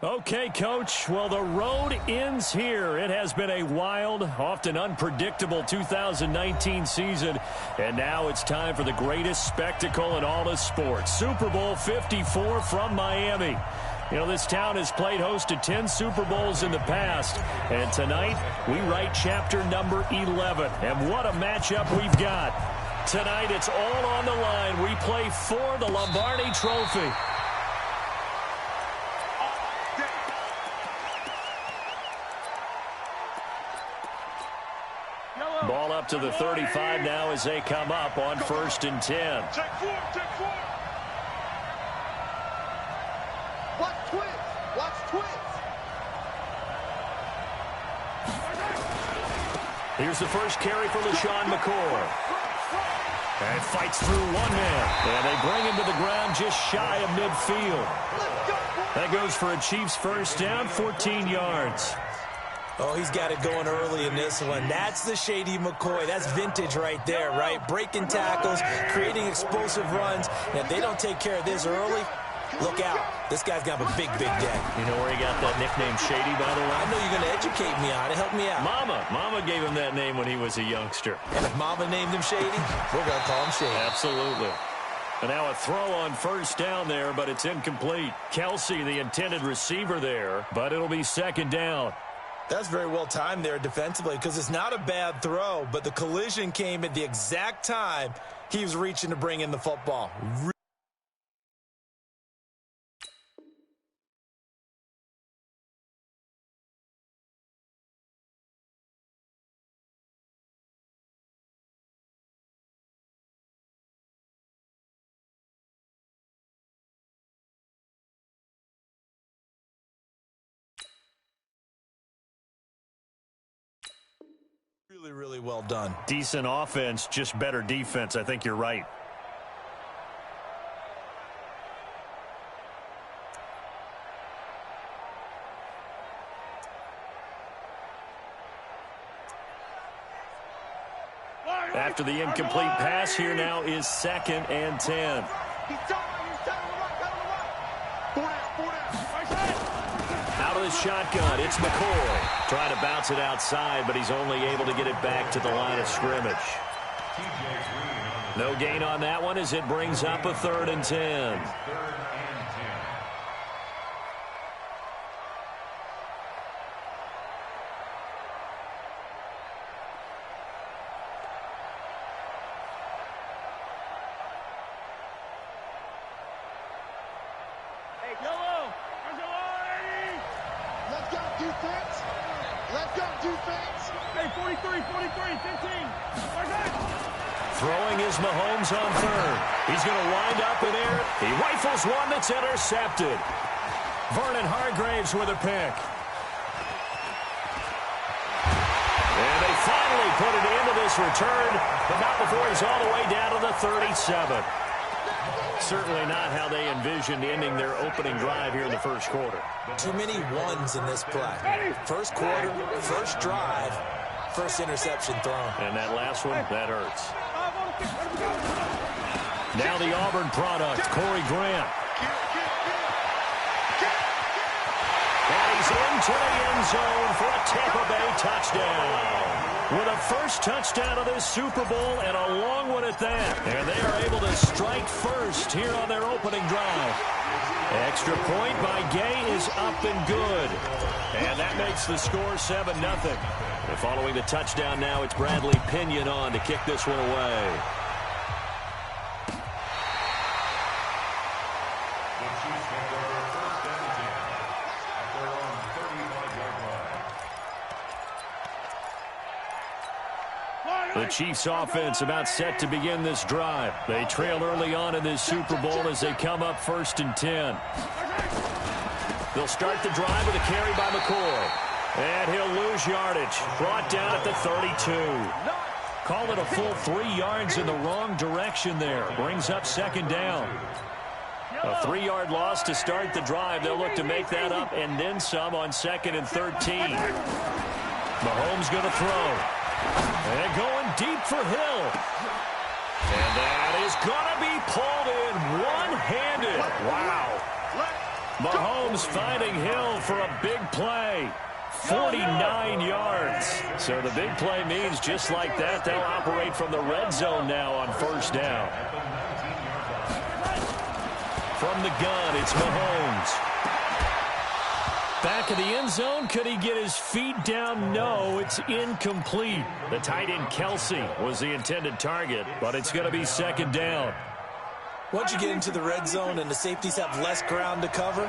Okay, Coach. Well, the road ends here. It has been a wild, often unpredictable 2019 season. And now it's time for the greatest spectacle in all of sports. Super Bowl 54 from Miami. You know, this town has played host to 10 Super Bowls in the past. And tonight, we write chapter number 11. And what a matchup we've got. Tonight, it's all on the line. We play for the Lombardi Trophy. Ball up to the 35 now as they come up on 1st and 10. Check four. Watch twins. Here's the first carry for LaShawn McCoy. And fights through one man. And they bring him to the ground just shy of midfield. That goes for a Chiefs first down, 14 yards. Oh, he's got it going early in this one. That's the Shady McCoy. That's vintage right there, right? Breaking tackles, creating explosive runs. And if they don't take care of this early, look out. This guy's going to have a big day. You know where he got that nickname Shady, by the way? I know you're going to educate me on it. Help me out. Mama gave him that name when he was a youngster. And if Mama named him Shady, we're going to call him Shady. Absolutely. And now a throw on first down there, but it's incomplete. Kelsey, the intended receiver there, but it'll be second down. That's very well timed there defensively because it's not a bad throw, but the collision came at the exact time he was reaching to bring in the football. Really well done. Decent offense, just better defense. I think you're right. After the incomplete pass, here now is 2nd and 10. Out of the shotgun, it's McCoy. Trying to bounce it outside, but he's only able to get it back to the line of scrimmage. No gain on that one as it brings up a 3rd and 10. Throwing is Mahomes on 3rd. He's going to wind up in air. He rifles one that's intercepted. Vernon Hargraves with a pick. And they finally put it into this return, but not before he's all the way down to the 37. Certainly not how they envisioned ending their opening drive here in the first quarter. Too many ones in this play. First quarter, first drive, first interception thrown. And that last one, that hurts. Now the Auburn product, Corey Grant. And he's into the end zone for a Tampa Bay touchdown. With a first touchdown of this Super Bowl and a long one at that. And they are able to strike first here on their opening drive. Extra point by Gay is up and good. And that makes the score 7-0. And following the touchdown now, it's Bradley Pinion on to kick this one away. The Chiefs offense about set to begin this drive. They trail early on in this Super Bowl as they come up 1st and 10. They'll start the drive with a carry by McCoy. And he'll lose yardage. Brought down at the 32. Call it a full 3 yards in the wrong direction there. Brings up 2nd down. A 3-yard loss to start the drive. They'll look to make that up and then some on 2nd and 13. Mahomes going to throw. And going deep for Hill. And that is going to be pulled in one-handed. Wow. Mahomes Mahomes finding Hill for a big play. 49 yards. So the big play means just like that, they'll operate from the red zone now on first down. From the gun, it's Mahomes. Back of the end zone. Could he get his feet down? No, it's incomplete. The tight end Kelsey was the intended target, but it's going to be second down. Once you get into the red zone and the safeties have less ground to cover,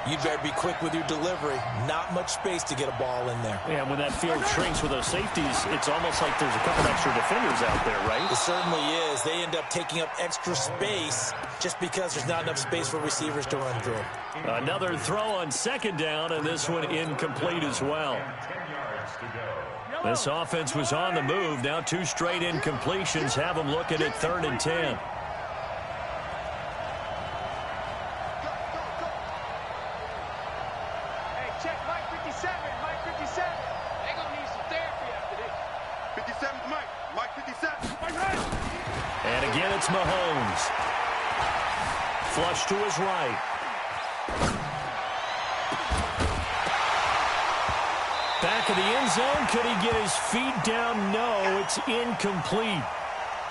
you better be quick with your delivery. Not much space to get a ball in there. Yeah, when that field shrinks with those safeties, it's almost like there's a couple extra defenders out there, right? It certainly is. They end up taking up extra space just because there's not enough space for receivers to run through. Another throw on second down, and this one incomplete as well. This offense was on the move. Now 2 straight incompletions have them looking at 3rd and 10. And again, it's Mahomes. Flush to his right. Back of the end zone. Could he get his feet down? No, it's incomplete.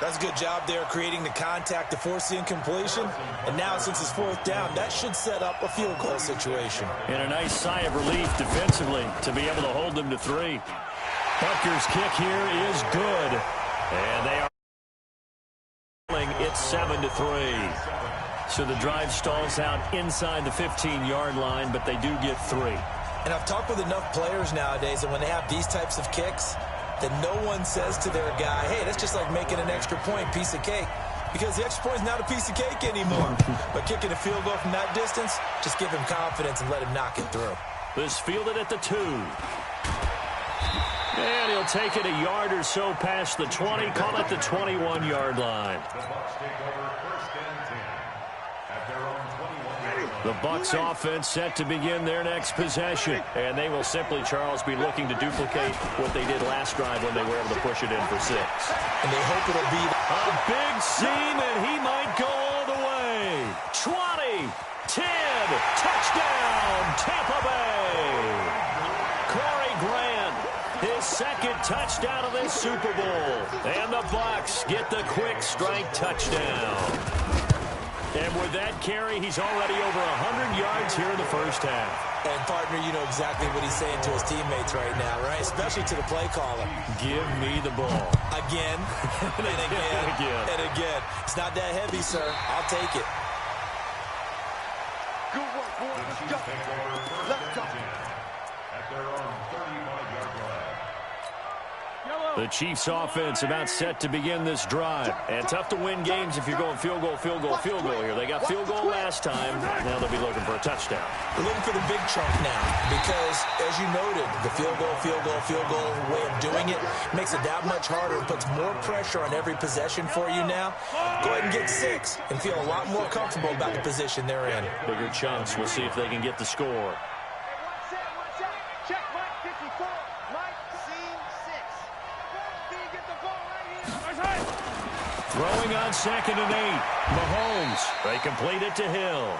That's a good job there creating the contact to force the incompletion. And now, since it's 4th down, that should set up a field goal situation. And a nice sigh of relief defensively to be able to hold them to 3. Butker's kick here is good. And they are it's 7-3. So the drive stalls out inside the 15-yard line, but they do get 3. And I've talked with enough players nowadays that when they have these types of kicks, that no one says to their guy, hey, that's just like making an extra point, piece of cake. Because the extra point is not a piece of cake anymore. But kicking a field goal from that distance, just give him confidence and let him knock it through. This fielded at the 2. And he'll take it a yard or so past the 20, call it the 21-yard line. The Bucs offense set to begin their next possession. And they will simply, Charles, be looking to duplicate what they did last drive when they were able to push it in for 6. And they hope it'll be a big seam, and he might go all the way. 20, 10, touchdown, Tampa Bay. Corey Grant, his 2nd touchdown of this Super Bowl. And the Bucs get the quick strike touchdown. And with that carry, he's already over 100 yards here in the first half. And, partner, you know exactly what he's saying to his teammates right now, right? Especially to the play caller. Give me the ball. Again, and again, and again. It's not that heavy, sir. I'll take it. Good work, boys. Let's go. Let's go. At their own 35-yard line. The Chiefs offense about set to begin this drive. And tough to win games if you're going field goal, field goal, field goal here. They got field goal last time. Now they'll be looking for a touchdown. They're looking for the big chunk now because, as you noted, the field goal way of doing it makes it that much harder and puts more pressure on every possession for you now. Go ahead and get 6 and feel a lot more comfortable about the position they're in. Bigger chunks. We'll see if they can get the score. Throwing on 2nd and 8. Mahomes. They complete it to Hill.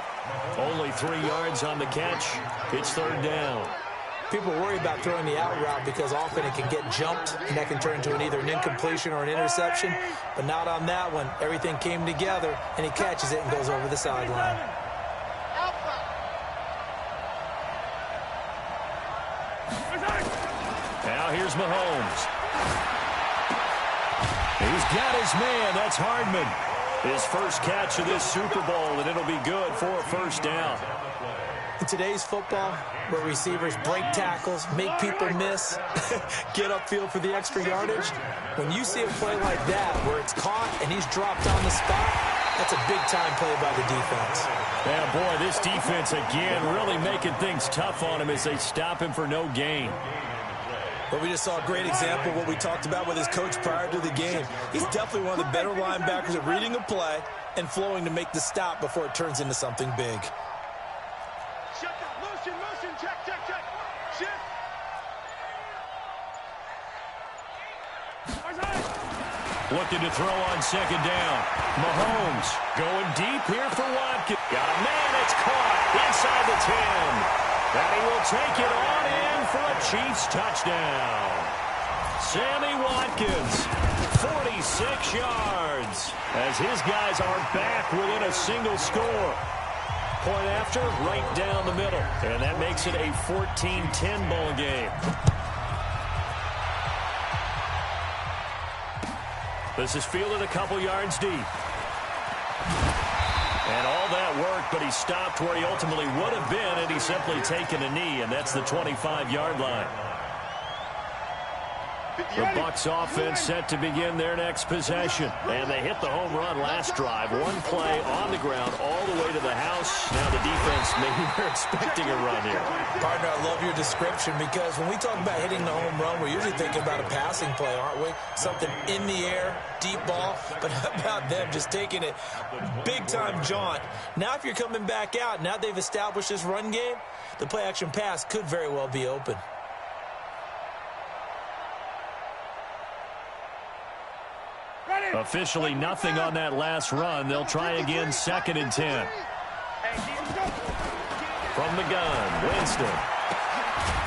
Only 3 yards on the catch. It's 3rd down. People worry about throwing the out route because often it can get jumped, and that can turn into either an incompletion or an interception. But not on that one. Everything came together, and he catches it and goes over the sideline. Now here's Mahomes. He's got his man. That's Hardman. His first catch of this Super Bowl, and it'll be good for a first down. In today's football, where receivers break tackles, make people miss, get upfield for the extra yardage, when you see a play like that where it's caught and he's dropped on the spot, that's a big-time play by the defense. Yeah, boy, this defense, again, really making things tough on him as they stop him for no gain. But we just saw a great example of what we talked about with his coach prior to the game. He's definitely one of the better linebackers at reading a play and flowing to make the stop before it turns into something big. Shut down. Motion. Check. Shift. Looking to throw on second down. Mahomes going deep here for Watkins. Got a man, it's caught inside the 10. And he will take it on in for a Chiefs touchdown. Sammy Watkins, 46 yards, as his guys are back within a single score. Point after, right down the middle. And that makes it a 14-10 ball game. This is fielded a couple yards deep. And all that work, but he stopped where he ultimately would have been, and he's simply taken a knee, and that's the 25-yard line. The Bucs offense set to begin their next possession. And they hit the home run last drive. One play on the ground all the way to the house. Now the defense, maybe they're expecting a run here. Partner, I love your description, because when we talk about hitting the home run, we're usually thinking about a passing play, aren't we? Something in the air, deep ball. But how about them just taking it big-time jaunt? Now if you're coming back out, now they've established this run game, the play-action pass could very well be open. Officially nothing on that last run. They'll try again, 2nd and 10. From the gun, Winston.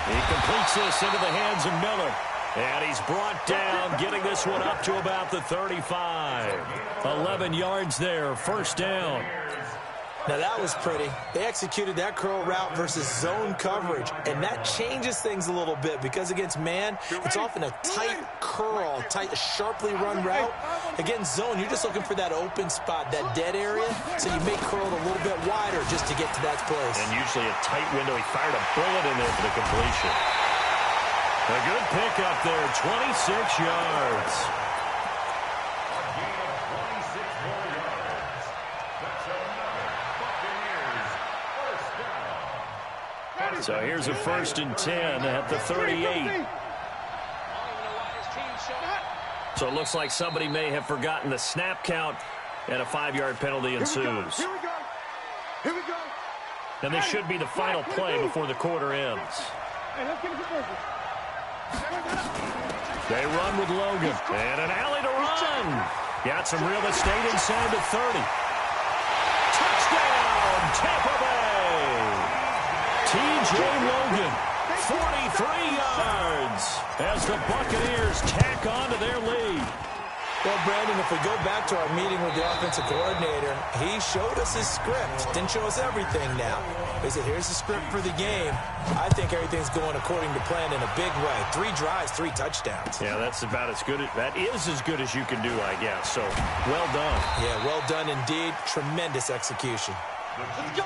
He completes this into the hands of Miller. And he's brought down, getting this one up to about the 35. 11 yards there, first down. Now that was pretty. They executed that curl route versus zone coverage, and that changes things a little bit, because against man, it's often a tight curl, sharply run route. Against zone, you're just looking for that open spot, that dead area, so you may curl it a little bit wider just to get to that place. And usually a tight window. He fired a bullet in there for the completion. A good pickup there, 26 yards. So here's a 1st and 10 at the 38. So it looks like somebody may have forgotten the snap count, and a 5-yard penalty ensues. Here we go. And this should be the final play before the quarter ends. They run with Logan. And an alley to run. Got some real estate inside the 30. Touchdown, Tampa Bay. T.J. Logan, 43 yards, as the Buccaneers tack on to their lead. Well, Brandon, if we go back to our meeting with the offensive coordinator, he showed us his script. Didn't show us everything now. He said, here's the script for the game. I think everything's going according to plan in a big way. 3 drives, 3 touchdowns. Yeah, that's about as good. That is as good as you can do, I guess. So, well done. Yeah, well done indeed. Tremendous execution. Let's go.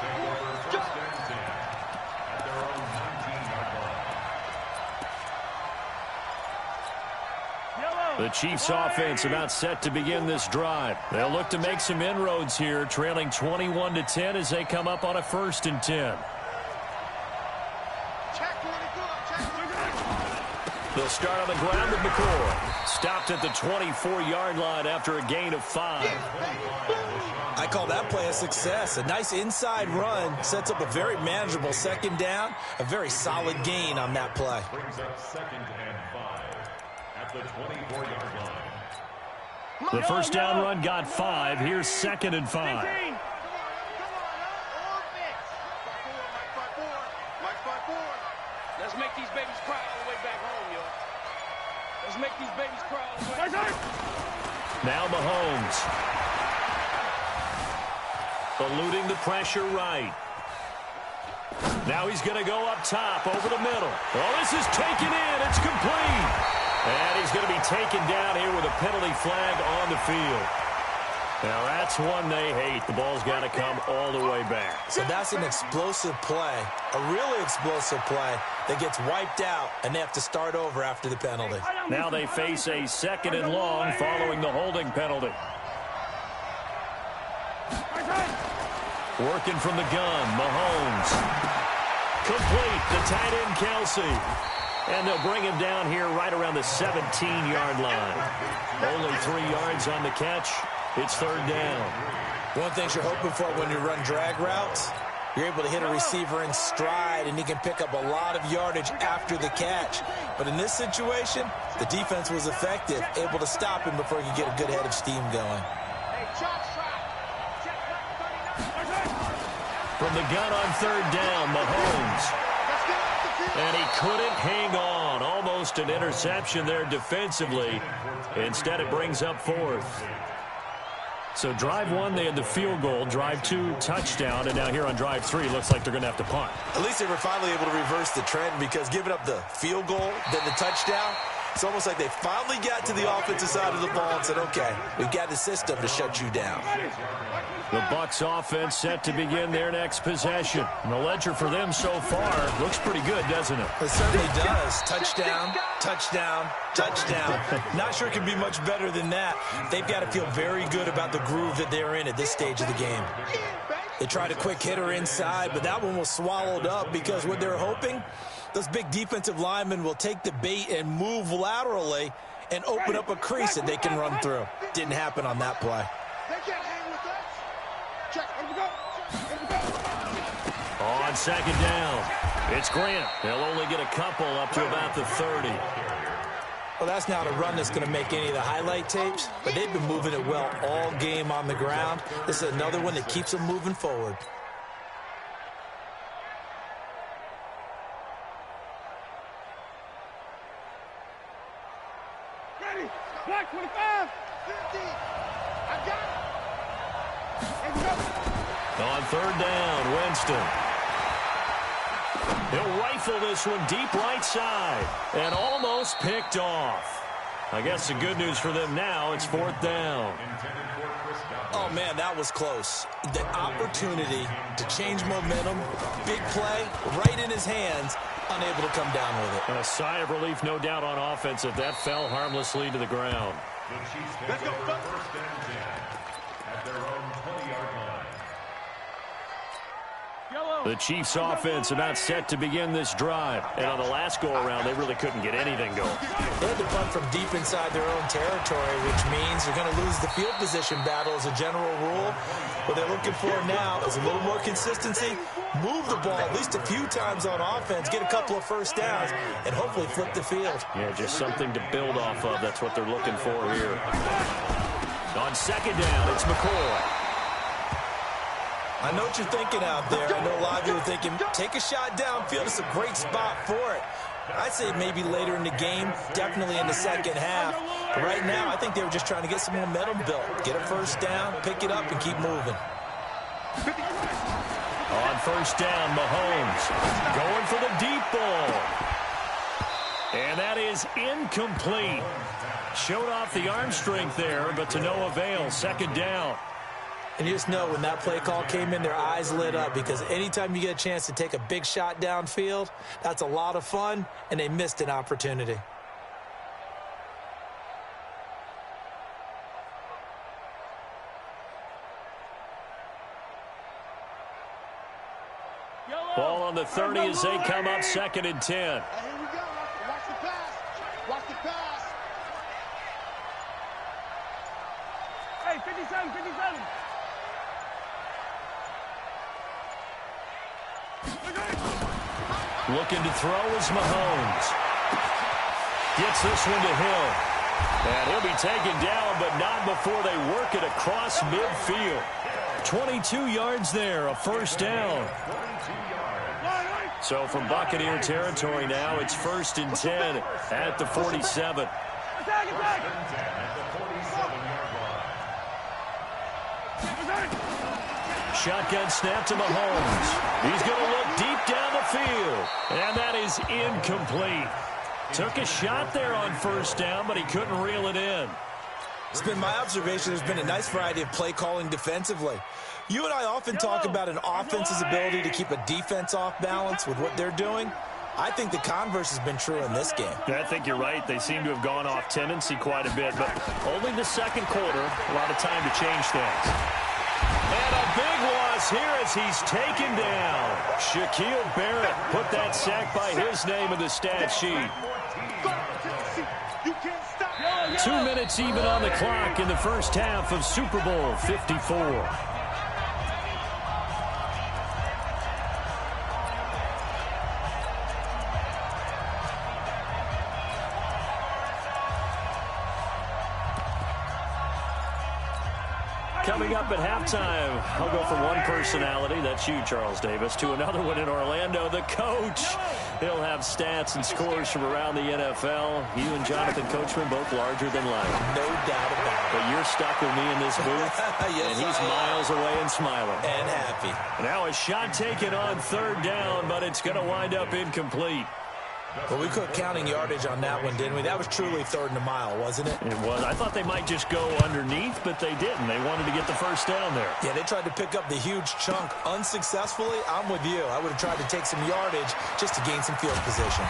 The Chiefs offense about set to begin this drive. They'll look to make some inroads here, trailing 21-10 as they come up on a 1st and 10. They'll start on the ground with McCoy. Stopped at the 24-yard line after a gain of 5. I call that play a success. A nice inside run sets up a very manageable 2nd down. A very solid gain on that play. Brings up 2nd and 5 at the 24-yard line. The first down run got 5. Here's 2nd and 5. Let's make these babies cry all the way back home, yo. Let's make these babies cry all the way back home. Now Mahomes. Eluding the pressure right. Now he's going to go up top over the middle. Oh, this is taken in. It's complete. And he's going to be taken down here with a penalty flag on the field. Now that's one they hate. The ball's got to come all the way back. So that's an explosive play, a really explosive play that gets wiped out, and they have to start over after the penalty. Now they face a 2nd and long following the holding penalty. Working from the gun, Mahomes. Complete, the tight end, Kelsey. And they'll bring him down here right around the 17-yard line. Only 3 yards on the catch. It's 3rd down. One thing you're hoping for when you run drag routes, You're able to hit a receiver in stride, and he can pick up a lot of yardage after the catch. But in this situation, the defense was effective, able to stop him before he could get a good head of steam going. From the gun on third down, Mahomes. And he couldn't hang on. Almost an interception there defensively. Instead, it brings up fourth. So drive one, they had the field goal. Drive two, touchdown. And now here on drive three, looks like they're going to have to punt. At least they were finally able to reverse the trend, because giving up the field goal, then the touchdown, it's almost like they finally got to the offensive side of the ball and said, okay, we've got the system to shut you down. The Bucs offense set to begin their next possession. And the ledger for them so far looks pretty good, doesn't it? It certainly does. Touchdown, touchdown, touchdown. Not sure it can be much better than that. They've got to feel very good about the groove that they're in at this stage of the game. They tried a quick hitter inside, but that one was swallowed up, because what they're hoping, those big defensive linemen will take the bait and move laterally and open up a crease that they can run through. Didn't happen on that play. On second down, it's Grant. They'll only get a couple up to about the 30. Well, that's not a run that's going to make any of the highlight tapes, but they've been moving it well all game on the ground. This is another one that keeps them moving forward. Ready, black 25, 50, I got it. On third down, Winston. He'll rifle this one deep right side and almost picked off. I guess the good news for them now, it's fourth down. Oh, man, that was close. The opportunity to change momentum, big play, right in his hands, unable to come down with it. A sigh of relief, no doubt, on offense if that fell harmlessly to the ground. Let's go. First and 10 at their own 20-yard line. The Chiefs offense about set to begin this drive. And on the last go-around, they really couldn't get anything going. They had to punt from deep inside their own territory, which means they're going to lose the field position battle as a general rule. What they're looking for now is a little more consistency, move the ball at least a few times on offense, get a couple of first downs, and hopefully flip the field. Yeah, just something to build off of. That's what they're looking for here. On second down, it's McCoy. I know what you're thinking out there. I know a lot of you are thinking, take a shot downfield. It's a great spot for it. I'd say maybe later in the game, definitely in the second half. But right now, I think they were just trying to get some momentum built. Get a first down, pick it up, and keep moving. On first down, Mahomes going for the deep ball. And that is incomplete. Showed off the arm strength there, but to no avail. Second down. And you just know when that play call came in, their eyes lit up, because anytime you get a chance to take a big shot downfield, that's a lot of fun, and they missed an opportunity. Ball on the 30 as they come up second and 10. Here we go. Watch the pass. Watch the pass. Hey, 57, 57. Looking to throw is Mahomes. Gets this one to Hill. And he'll be taken down, but not before they work it across midfield. 22 yards there, a first down. So from Buccaneer territory now, it's first and 10 at the 47. Shotgun snap to Mahomes. He's going to look deep down the field. And that is incomplete. Took a shot there on first down, but he couldn't reel it in. It's been my observation there's been a nice variety of play calling defensively. You and I often talk about an offense's ability to keep a defense off balance with what they're doing. I think the converse has been true in this game. I think you're right. They seem to have gone off tendency quite a bit, but only the second quarter, a lot of time to change things. And a big loss here as he's taken down. Shaquille Barrett put that sack by his name in the stat sheet. 2 minutes even on the clock in the first half of Super Bowl 54. Coming up at halftime, I'll go from one personality, that's you, Charles Davis, to another one in Orlando, the coach. He'll have stats and scores from around the NFL. You and Jonathan Coachman, both larger than life. No doubt about it. But you're stuck with me in this booth, yes, and he's miles away and smiling. And happy. Now a shot taken on third down, but it's going to wind up incomplete. Well, we quit counting yardage on that one, didn't we? That was truly 3rd and a mile, wasn't it? It was. I thought they might just go underneath, but they didn't. They wanted to get the first down there. Yeah, they tried to pick up the huge chunk unsuccessfully. I'm with you. I would have tried to take some yardage just to gain some field position.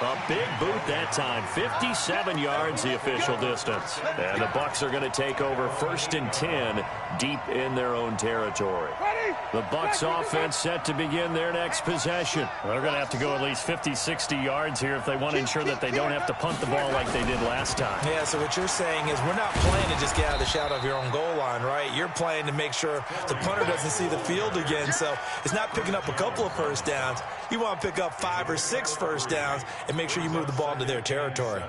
A big boot that time. 57 yards, the official distance. And the Bucs are going to take over 1st and 10 deep in their own territory. The Bucs offense set to begin their next possession. They're going to have to go at least 50, 60 yards here if they want to ensure that they don't have to punt the ball like they did last time. Yeah, so what you're saying is we're not playing to just get out of the shadow of your own goal line, right? You're playing to make sure the punter doesn't see the field again. So it's not picking up a couple of first downs. You want to pick up 5 or 6 first downs and make sure you move the ball into their territory.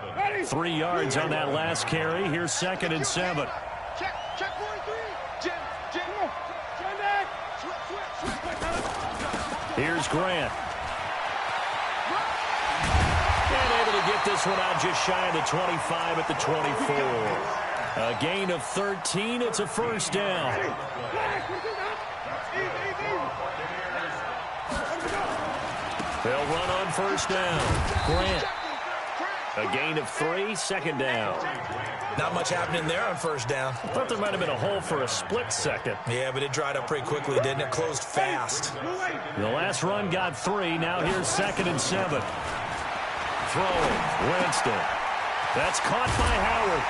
3 yards on that last carry. Here's 2nd and 7. Check 43. Jim. Here's Grant. And able to get this one out just shy of the 25 at the 24. A gain of 13. It's a first down. They'll run on first down. Grant. A gain of 3, 2nd down. Not much happening there on first down. I thought there might have been a hole for a split second. Yeah, but it dried up pretty quickly, didn't it? Closed fast. The last run got 3. Now here's 2nd and 7. Throwing. Winston. That's caught by Howard.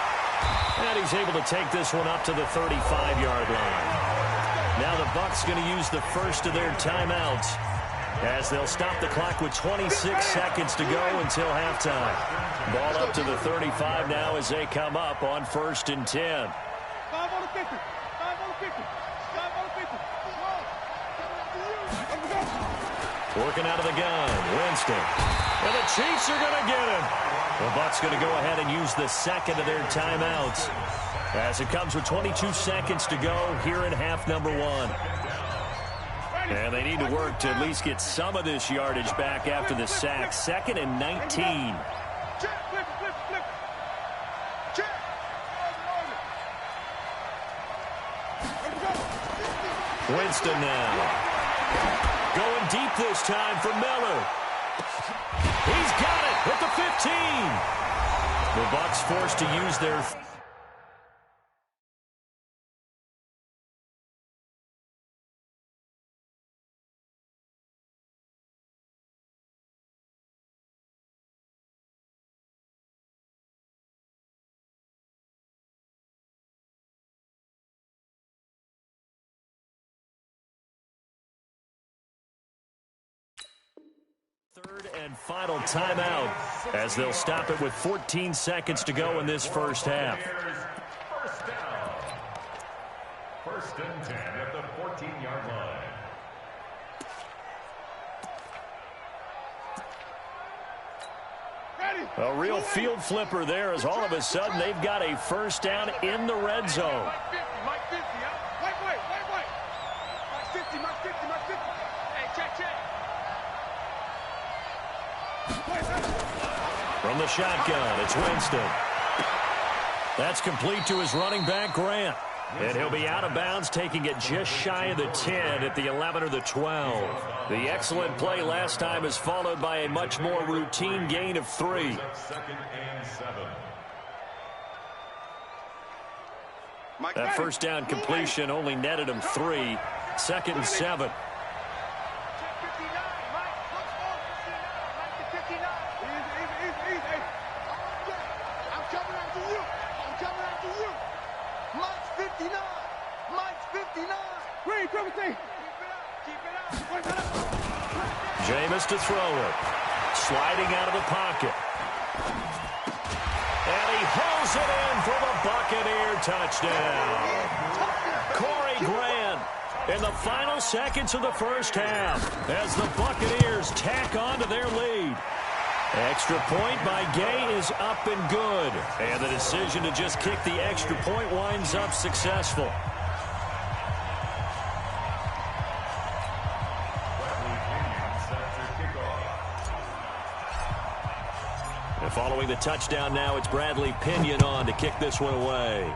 And he's able to take this one up to the 35-yard line. Now the Bucs going to use the first of their timeouts as they'll stop the clock with 26 seconds to go until halftime. Ball up to the 35 now as they come up on 1st and 10. 5 on the 50. 5 on the 50. 5 on the 50. Working out of the gun. Winston. And the Chiefs are going to get him. The Bucs going to go ahead and use the second of their timeouts as it comes with 22 seconds to go here in half number 1. And they need to work to at least get some of this yardage back after the sack. 2nd and 19. Winston now. Going deep this time for Miller. He's got it at the 15. The Bucs forced to use their... Third and final timeout as they'll stop it with 14 seconds to go in this first half. First down. 1st and 10 at the 14-yard line. A real field flipper there as all of a sudden they've got a first down in the red zone. Mike 50, huh? Wait. Mike 50. Hey, check. From the shotgun, it's Winston. That's complete to his running back, Grant. And he'll be out of bounds, taking it just shy of the 10 at the 11 or the 12. The excellent play last time is followed by a much more routine gain of 3. 2nd and 7. That first down completion only netted him 3. 2nd and 7. Jameis to throw it. Sliding out of the pocket. And he hauls it in for the Buccaneer touchdown. Corey Grant in the final seconds of the first half as the Buccaneers tack on to their lead. Extra point by Gay is up and good. And the decision to just kick the extra point winds up successful. And following the touchdown now, it's Bradley Pinion on to kick this one away.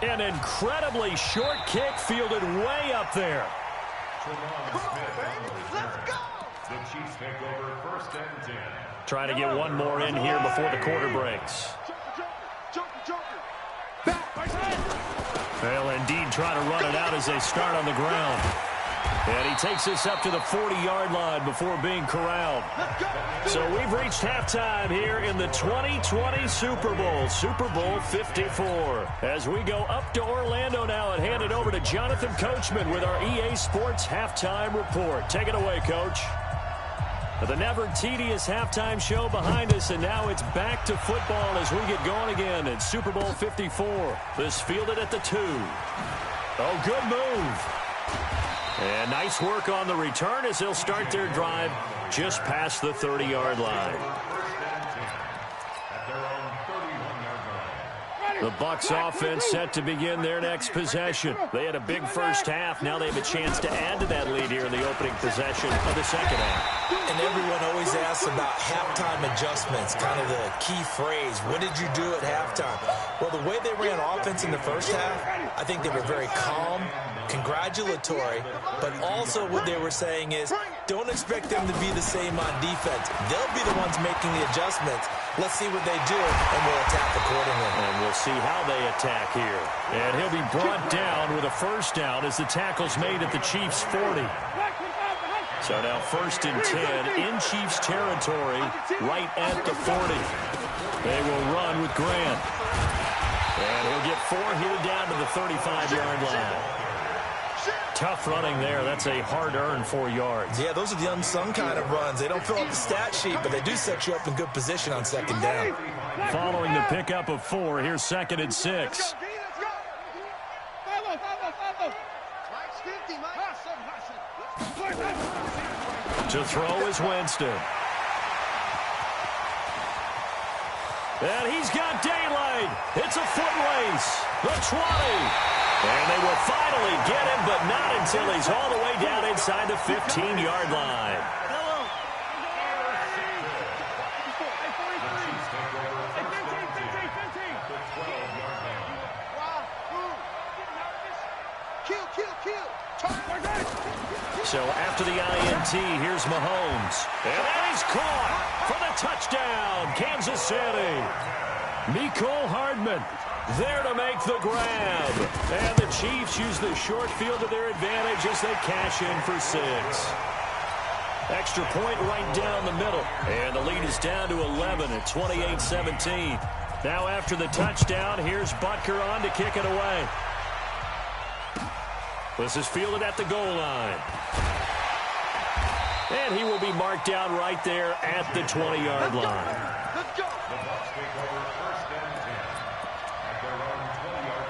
An incredibly short kick fielded way up there. Let's go! The Chiefs take over 1st and 10. Trying to get one more in here before the quarter breaks. They'll indeed try to run it out as they start on the ground. And he takes this up to the 40-yard line before being corralled. So we've reached halftime here in the 2020 Super Bowl, Super Bowl 54. As we go up to Orlando now and hand it over to Jonathan Coachman with our EA Sports Halftime Report. Take it away, Coach. The never tedious halftime show behind us, and now it's back to football as we get going again in Super Bowl 54. This fielded at the 2. Oh, good move. And nice work on the return as they'll start their drive just past the 30-yard line. The Bucs offense set to begin their next possession. They had a big first half. Now they have a chance to add to that lead here in the opening possession of the second half. And everyone always asks about halftime adjustments, kind of the key phrase. What did you do at halftime? Well, the way they ran offense in the first half, I think they were very calm, congratulatory, but also what they were saying is don't expect them to be the same on defense. They'll be the ones making the adjustments. Let's see what they do, and we'll attack accordingly. And we'll see how they attack here. And he'll be brought down with a first down as the tackle's made at the Chiefs' 40. So now 1st and 10 in Chiefs territory, right at the 40. They will run with Grant. And he'll get 4 here down to the 35-yard line. Tough running there. That's a hard-earned 4 yards. Yeah, those are the unsung kind of runs. They don't fill up the stat sheet, but they do set you up in good position on second down. Following the pickup of 4, here's 2nd and 6. To throw is Winston. And he's got daylight. It's a foot race. The 20. And they will finally get him, but not until he's all the way down inside the 15-yard line. So after the INT, here's Mahomes. And that is caught for the touchdown, Kansas City. Mecole Hardman there to make the grab. And the Chiefs use the short field to their advantage as they cash in for 6. Extra point right down the middle. And the lead is down to 11 at 28-17. Now after the touchdown, here's Butker on to kick it away. This is fielded at the goal line. And he will be marked down right there at the 20-yard line. Let's go. The Bucs take over 1st and 10 at their own 20-yard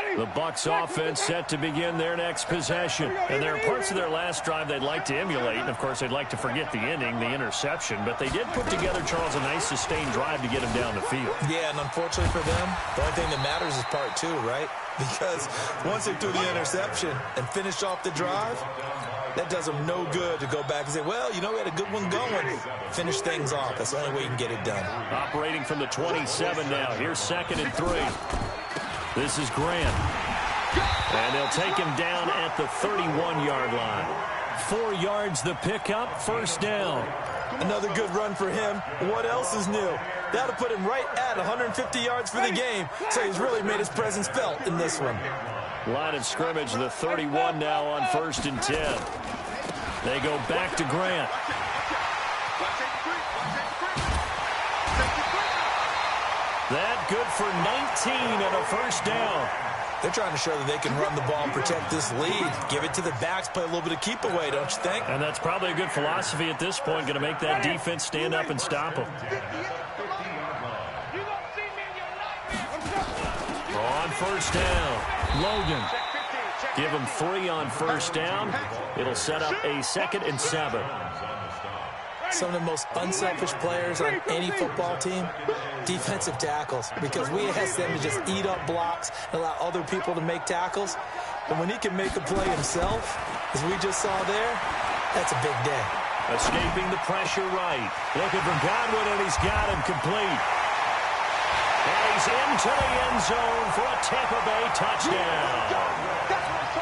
line. The Bucs offense set to begin their next possession. And there are parts of their last drive they'd like to emulate. And, of course, they'd like to forget the ending, the interception. But they did put together, Charles, a nice sustained drive to get him down the field. Yeah, and unfortunately for them, the only thing that matters is part 2, right? Because once they threw the interception and finished off the drive, that does them no good to go back and say, well, you know, we had a good one going. Finish things off. That's the only way you can get it done. Operating from the 27 now. Here's 2nd and 3. This is Grant. And they'll take him down at the 31-yard line. 4 yards the pickup, 1st down. Another good run for him. What else is new? That'll put him right at 150 yards for the game. So he's really made his presence felt in this one. Line of scrimmage, the 31 now on 1st and 10. They go back to Grant. That good for 19 and a 1st down. They're trying to show that they can run the ball and protect this lead. Give it to the backs, play a little bit of keep away, don't you think? And that's probably a good philosophy at this point, going to make that defense stand up and stop them. On 1st down, Logan. Give them 3 on first down. It'll set up a 2nd and 7. Some of the most unselfish players on any football team, defensive tackles, because we ask them to just eat up blocks and allow other people to make tackles. And when he can make a play himself, as we just saw there, that's a big day. Escaping the pressure right. Looking for Godwin, and he's got him complete. And he's into the end zone for a Tampa Bay touchdown.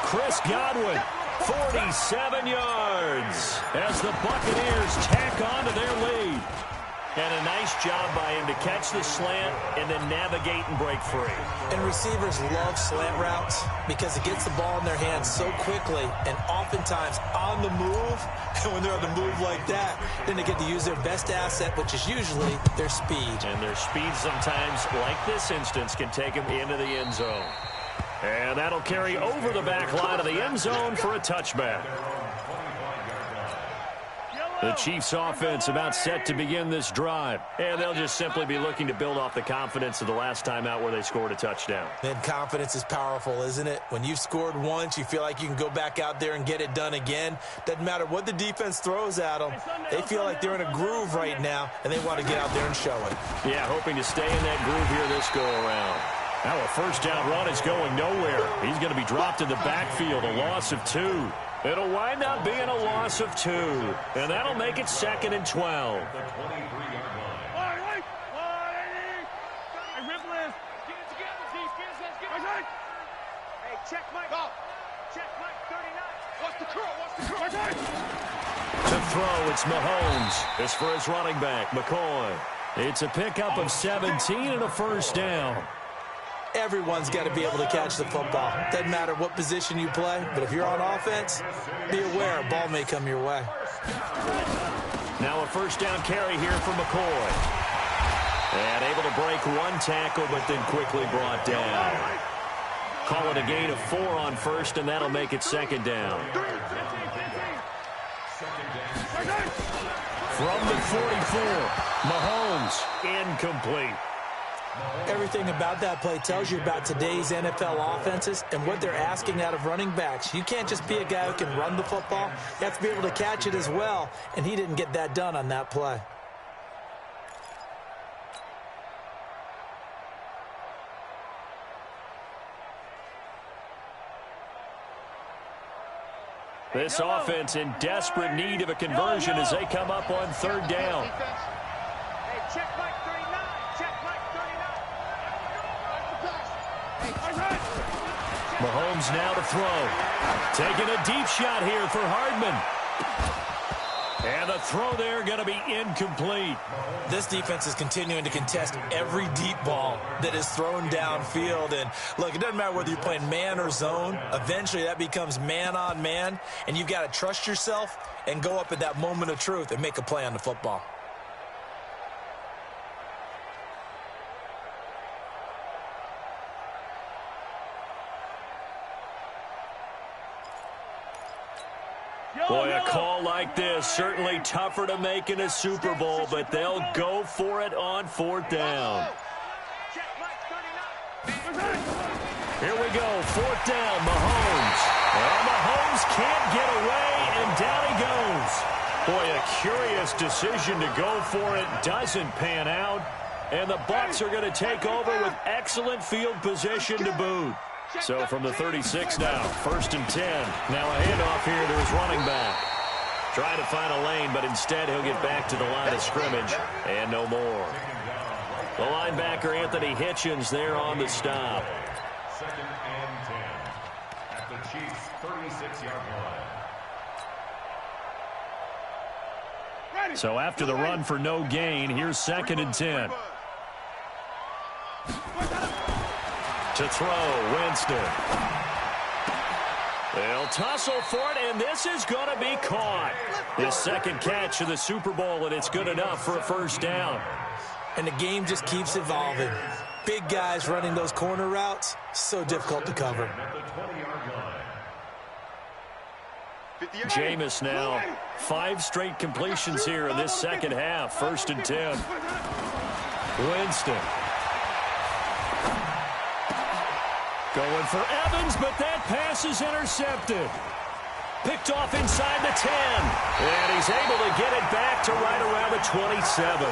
Chris Godwin, 47 yards as the Buccaneers tack on to their lead. And a nice job by him to catch the slant and then navigate and break free. And receivers love slant routes because it gets the ball in their hands so quickly and oftentimes on the move. And when they're on the move like that, then they get to use their best asset, which is usually their speed. And their speed sometimes, like this instance, can take them into the end zone. And that'll carry over the back line of the end zone for a touchback. The Chiefs offense about set to begin this drive. And they'll just simply be looking to build off the confidence of the last time out where they scored a touchdown. And confidence is powerful, isn't it? When you've scored once, you feel like you can go back out there and get it done again. Doesn't matter what the defense throws at them. They feel like they're in a groove right now, and they want to get out there and show it. Yeah, hoping to stay in that groove here this go-around. Now a first down run is going nowhere. He's going to be dropped in the backfield, a loss of 2. It'll wind up being a loss of 2, and that'll make it 2nd and 12. To throw, it's Mahomes. This for his running back, McCoy. It's a pickup of 17 and a first down. Everyone's got to be able to catch the football. Doesn't matter what position you play, but if you're on offense, be aware a ball may come your way. Now a first down carry here for McCoy. And able to break 1 tackle, but then quickly brought down. Call it a gain of 4 on first, and that'll make it 2nd down. From the 44, Mahomes, incomplete. Everything about that play tells you about today's NFL offenses and what they're asking out of running backs. You can't just be a guy who can run the football. You have to be able to catch it as well, and he didn't get that done on that play. This offense in desperate need of a conversion as they come up on 3rd down. Mahomes now to throw. Taking a deep shot here for Hardman. And the throw there going to be incomplete. This defense is continuing to contest every deep ball that is thrown downfield. And look, it doesn't matter whether you're playing man or zone. Eventually that becomes man on man. And you've got to trust yourself and go up at that moment of truth and make a play on the football. Boy, a call like this, certainly tougher to make in a Super Bowl, but they'll go for it on 4th down. Here we go, 4th down, Mahomes. And Mahomes can't get away, and down he goes. Boy, a curious decision to go for it doesn't pan out, and the Bucs are going to take over with excellent field position to boot. So from the 36 now, 1st and 10. Now a handoff here to his running back. Trying to find a lane, but instead he'll get back to the line of scrimmage and no more. The linebacker, Anthony Hitchens, there on the stop. 2nd and 10 at the Chiefs' 36-yard line. So after the run for no gain, here's 2nd and 10. To throw, Winston. They'll tussle for it, and this is going to be caught. His 2nd catch of the Super Bowl, and it's good enough for a first down. And the game just keeps evolving. Big guys running those corner routes, so difficult to cover. Jameis now, 5 straight completions here in this second half. 1st and 10. Winston. Going for Evans, but that pass is intercepted. Picked off inside the 10. And he's able to get it back to right around the 27.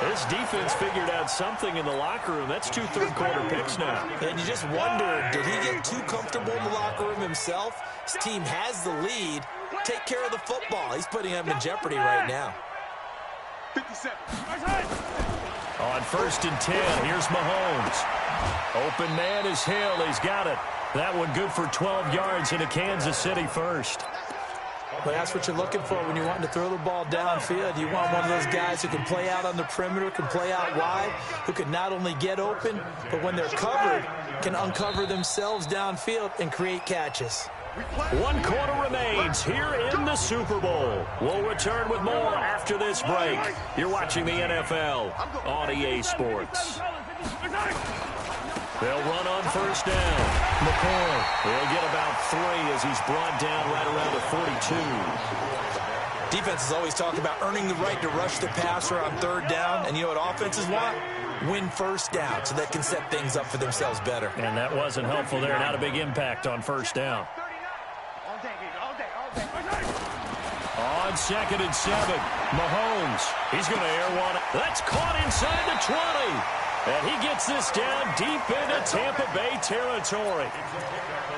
This defense figured out something in the locker room. That's 2 third-quarter picks now. And you just wonder, did he get too comfortable in the locker room himself? His team has the lead. Take care of the football. He's putting them in jeopardy right now. 57. On 1st and 10, here's Mahomes. Open man is Hill. He's got it. That one good for 12 yards into Kansas City first. Well, that's what you're looking for when you're wanting to throw the ball downfield. You want one of those guys who can play out on the perimeter, can play out wide, who can not only get open, but when they're covered, can uncover themselves downfield and create catches. 1 quarter remains here in the Super Bowl. We'll return with more after this break. You're watching the NFL on EA Sports. They'll run on 1st down. McCoy, he'll get about 3 as he's brought down right around the 42. Defenses always talk about earning the right to rush the passer on 3rd down. And you know what offenses want? Win 1st down so they can set things up for themselves better. And that wasn't helpful there. Not a big impact on 1st down. On 2nd and 7, Mahomes. He's going to air one. That's caught inside the 20. And he gets this down deep into Tampa Bay territory.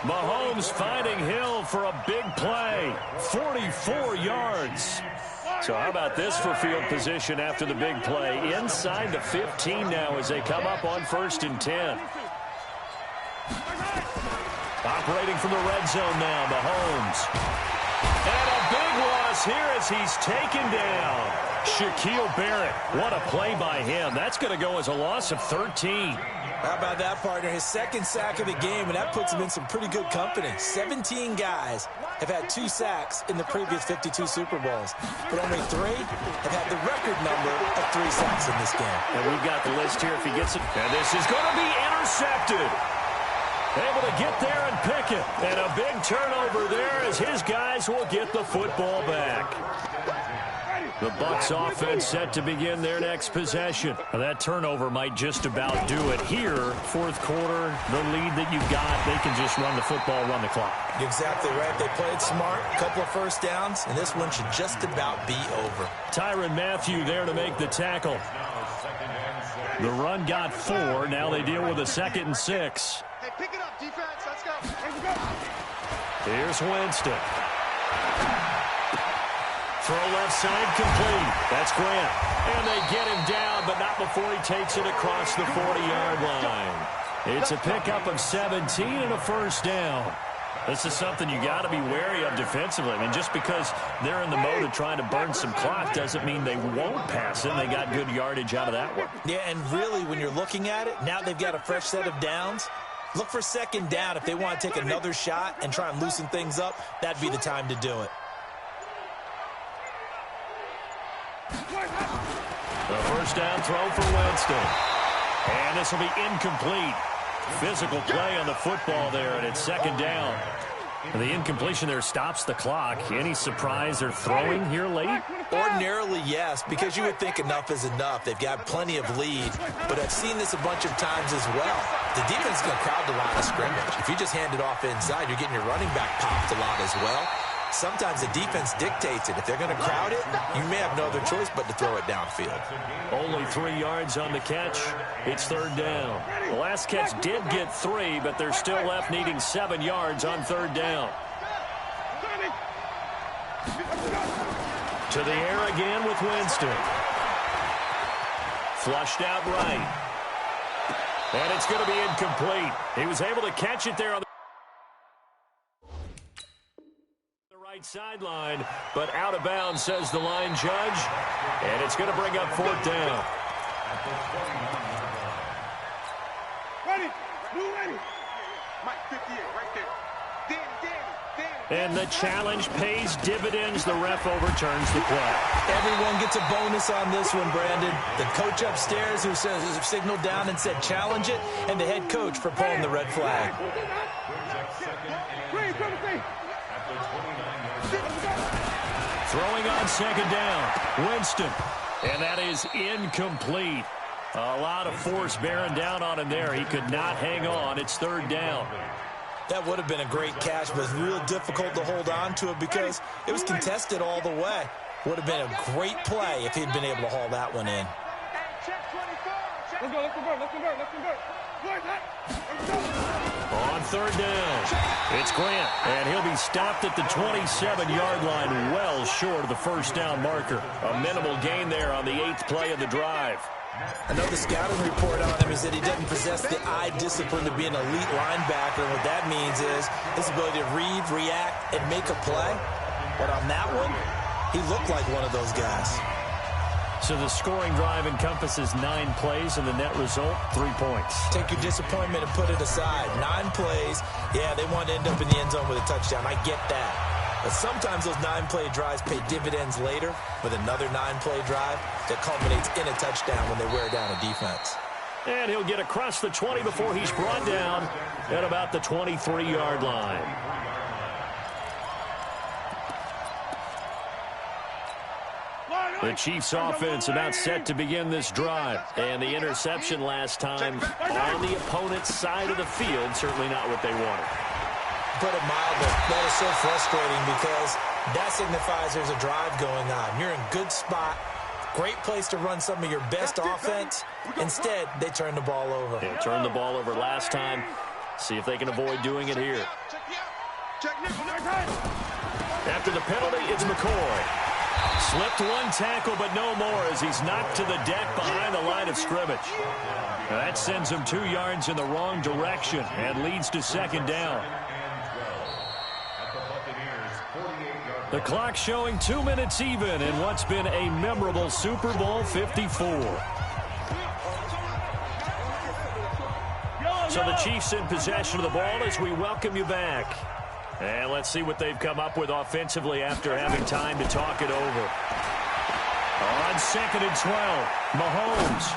Mahomes finding Hill for a big play. 44 yards. So how about this for field position after the big play? Inside the 15 now as they come up on 1st and 10. Operating from the red zone now, Mahomes. And a big loss here as he's taken down. Shaquille Barrett, what a play by him. That's going to go as a loss of 13. How about that, partner? His 2nd sack of the game, and that puts him in some pretty good company. 17 guys have had 2 sacks in the previous 52 Super Bowls, but only 3 have had the record number of 3 sacks in this game. And we've got the list here if he gets it. And this is going to be intercepted. Able to get there and pick it. And a big turnover there as his guys will get the football back. The Bucs offense set to begin their next possession. That turnover might just about do it here. 4th quarter, the lead that you've got, they can just run the football, run the clock. Exactly right. They played smart, a couple of 1st downs, and this one should just about be over. Tyrann Mathieu there to make the tackle. The run got 4. Now they deal with a 2nd and 6. Hey, pick it up, defense. Let's go. Here's Winston. Throw left side complete. That's Grant. And they get him down, but not before he takes it across the 40-yard line. It's a pickup of 17 and a 1st down. This is something you got to be wary of defensively. I mean, just because they're in the mode of trying to burn some clock doesn't mean they won't pass it. They got good yardage out of that one. Yeah, and really, when you're looking at it, now they've got a fresh set of downs. Look for 2nd down. If they want to take another shot and try and loosen things up, that'd be the time to do it. The 1st down throw for Winston. And this will be incomplete. Physical play on the football there, and it's 2nd down. And the incompletion there stops the clock. Any surprise they're throwing here late? Ordinarily, yes, because you would think enough is enough. They've got plenty of lead, but I've seen this a bunch of times as well. The defense is going to crowd the line of scrimmage. If you just hand it off inside, you're getting your running back popped a lot as well. Sometimes the defense dictates it. If they're going to crowd it, you may have no other choice but to throw it downfield. Only 3 yards on the catch. It's 3rd down. The last catch did get 3, but they're still left needing 7 yards on 3rd down. To the air again with Winston. Flushed out right. And it's going to be incomplete. He was able to catch it there on the right sideline, but out of bounds, says the line judge. And it's going to bring up 4th down. Ready. Move ready. Mike 58 right there. Danny. And the challenge pays dividends. The ref overturns the play. Everyone gets a bonus on this one, Brandon. The coach upstairs who says signaled down and said challenge it, and the head coach for pulling the red flag. Throwing on 2nd down. Winston. And that is incomplete. A lot of force bearing down on him there. He could not hang on. It's third down. That would have been a great catch, but it's real difficult to hold on to it because it was contested all the way. Would have been a great play if he'd been able to haul that one in. On third down, it's Grant, and he'll be stopped at the 27-yard line, well short of the first down marker. A minimal gain there on the 8th play of the drive. I know the scouting report on him is that he doesn't possess the eye discipline to be an elite linebacker. And what that means is his ability to read, react, and make a play. But on that one, he looked like one of those guys. So the scoring drive encompasses 9 plays, and the net result, 3 points. Take your disappointment and put it aside. 9 plays. Yeah, they want to end up in the end zone with a touchdown. I get that. But sometimes those 9-play drives pay dividends later with another 9-play drive that culminates in a touchdown when they wear down a defense. And he'll get across the 20 before he's brought down at about the 23-yard line. The Chiefs offense about set to begin this drive. And the interception last time on the opponent's side of the field, certainly not what they wanted. Put it mildly, that is so frustrating because that signifies there's a drive going on. You're in good spot, great place to run some of your best offense. Instead, they turn the ball over. They turned the ball over last time. See if they can avoid doing it here. After the penalty, it's McCoy. Slipped one tackle, but no more as he's knocked to the deck behind the line of scrimmage. That sends him 2 yards in the wrong direction and leads to second down. The clock showing 2 minutes even in what's been a memorable Super Bowl 54. So the Chiefs in possession of the ball as we welcome you back. And let's see what they've come up with offensively after having time to talk it over. On 2nd and 12, Mahomes.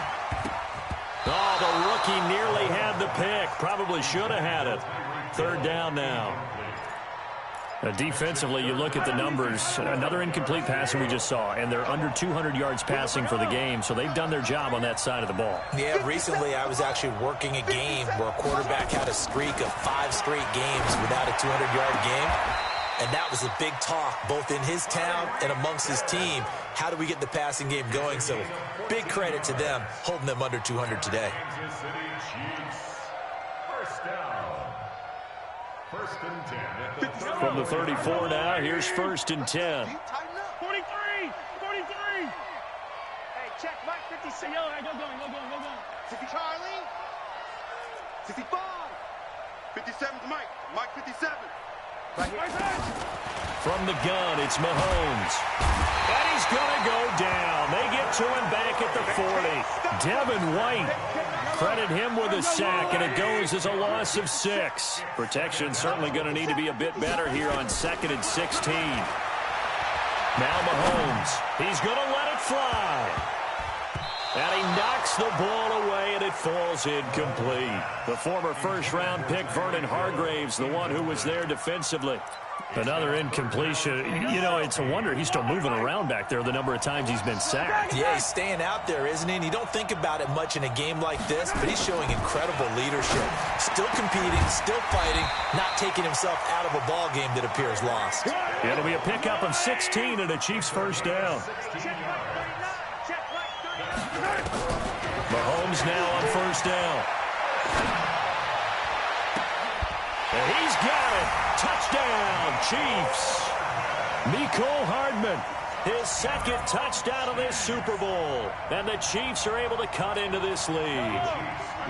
Oh, the rookie nearly had the pick. Probably should have had it. Third down now. Defensively, you look at the numbers. Another incomplete pass that we just saw, and they're under 200 yards passing for the game, so they've done their job on that side of the ball. Yeah, recently I was actually working a game where a quarterback had a streak of 5 straight games without a 200-yard game, and that was a big talk both in his town and amongst his team. How do we get the passing game going? So big credit to them holding them under 200 today. First and 10. From the 34 now, here's 1st and 10. 43! 43! Hey, check, Mike 56. Yo, go going. 60 Charlie. 65. 57's Mike. Mike 57. Right here. From the gun, it's Mahomes. And he's going to go down. They get to him back at the 40. Devin White. Credit him with a sack, and it goes as a loss of 6. Protection certainly going to need to be a bit better here on 2nd and 16. Now Mahomes. He's going to let it fly. And he knocks the ball away, and it falls incomplete. The former first-round pick, Vernon Hargreaves, the one who was there defensively. Another incompletion. You know, it's a wonder he's still moving around back there the number of times he's been sacked. Yeah, he's staying out there, isn't he? And you don't think about it much in a game like this, but he's showing incredible leadership. Still competing, still fighting, not taking himself out of a ball game that appears lost. It'll be a pickup of 16 and a Chiefs first down. Mahomes now on first down. And he's got it. Touchdown, Chiefs. Mecole Hardman, his 2nd touchdown of this Super Bowl. And the Chiefs are able to cut into this lead.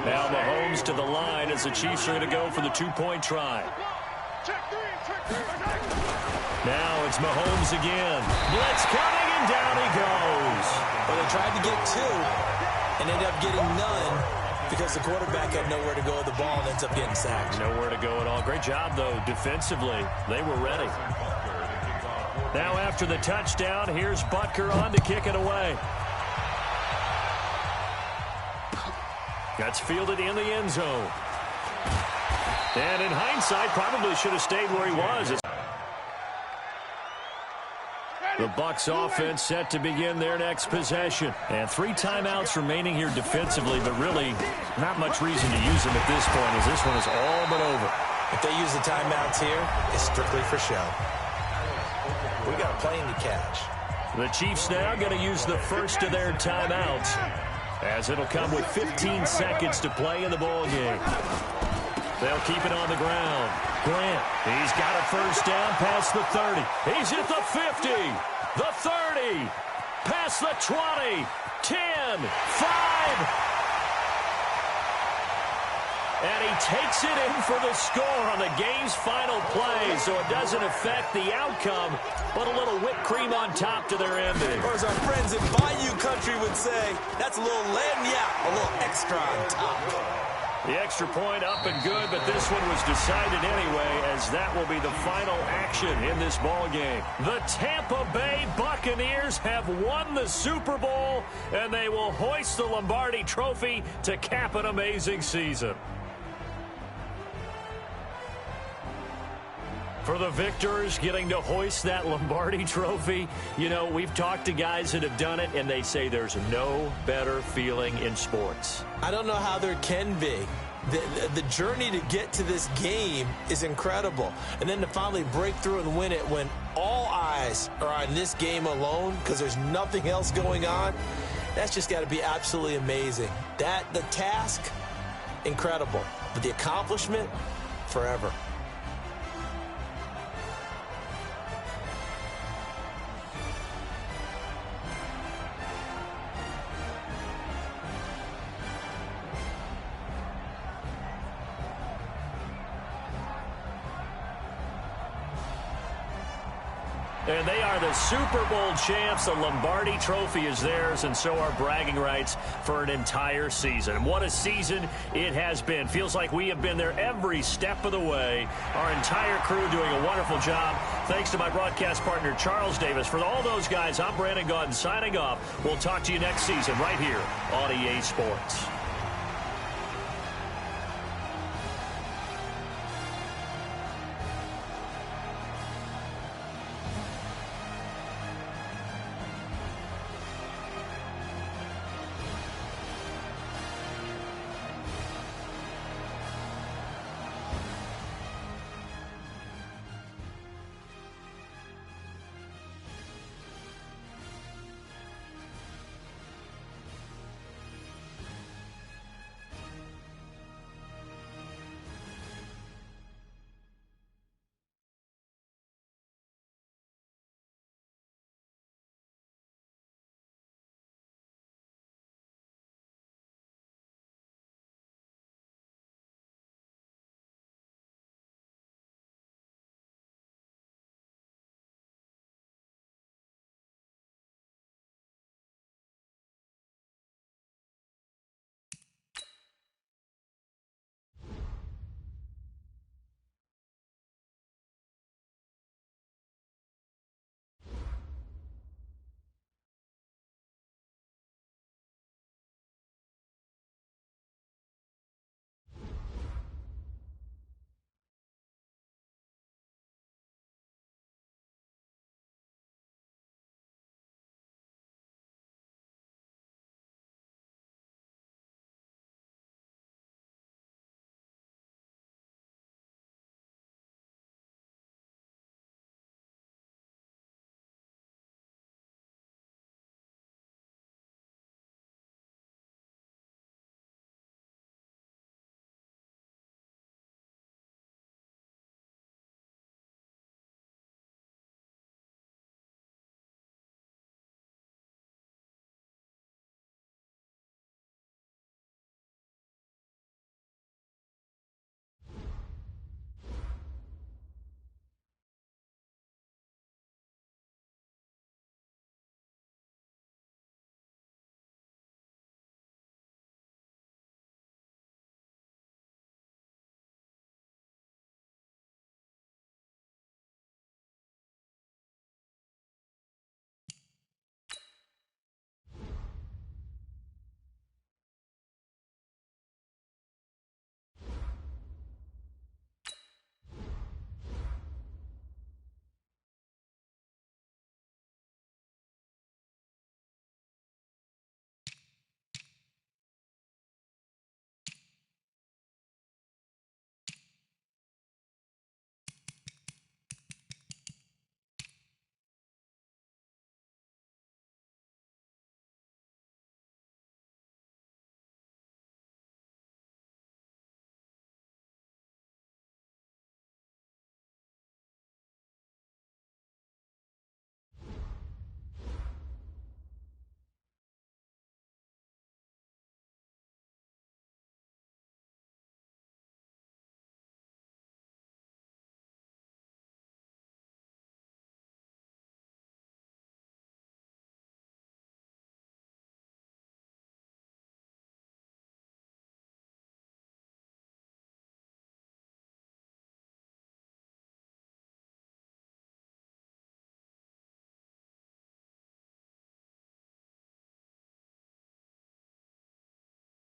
Now Mahomes to the line as the Chiefs are going to go for the 2-point try. Now it's Mahomes again. Blitz coming, and down he goes. Well, they tried to get 2 and ended up getting none because the quarterback had nowhere to go with the ball and ends up getting sacked. Nowhere to go at all. Great job, though, defensively. They were ready. Now after the touchdown, here's Butker on to kick it away. That's fielded in the end zone. And in hindsight, probably should have stayed where he was. The The Bucs offense set to begin their next possession. And 3 timeouts remaining here defensively, but really not much reason to use them at this point as this one is all but over. If they use the timeouts here, it's strictly for show. We got a plane to catch. The Chiefs now going to use the first of their timeouts, as it'll come with 15 seconds to play in the ball game. They'll keep it on the ground. Grant, he's got a first down past the 30. He's at the 50, the 30, past the 20, 10, 5. And he takes it in for the score on the game's final play, so it doesn't affect the outcome, but a little whipped cream on top to their ending. Or as our friends in Bayou Country would say, that's a little lagniappe, a little extra on top. The extra point up and good, but this one was decided anyway, as that will be the final action in this ball game. The Tampa Bay Buccaneers have won the Super Bowl, and they will hoist the Lombardi Trophy to cap an amazing season. For the victors, getting to hoist that Lombardi Trophy, you know, we've talked to guys that have done it, and they say there's no better feeling in sports. I don't know how there can be. The journey to get to this game is incredible. And then to finally break through and win it when all eyes are on this game alone because there's nothing else going on, that's just got to be absolutely amazing. The task, incredible. But the accomplishment, forever. And they are the Super Bowl champs. The Lombardi Trophy is theirs, and so are bragging rights for an entire season. What a season it has been. Feels like we have been there every step of the way. Our entire crew doing a wonderful job. Thanks to my broadcast partner, Charles Davis. For all those guys, I'm Brandon Gaudin signing off. We'll talk to you next season right here on EA Sports.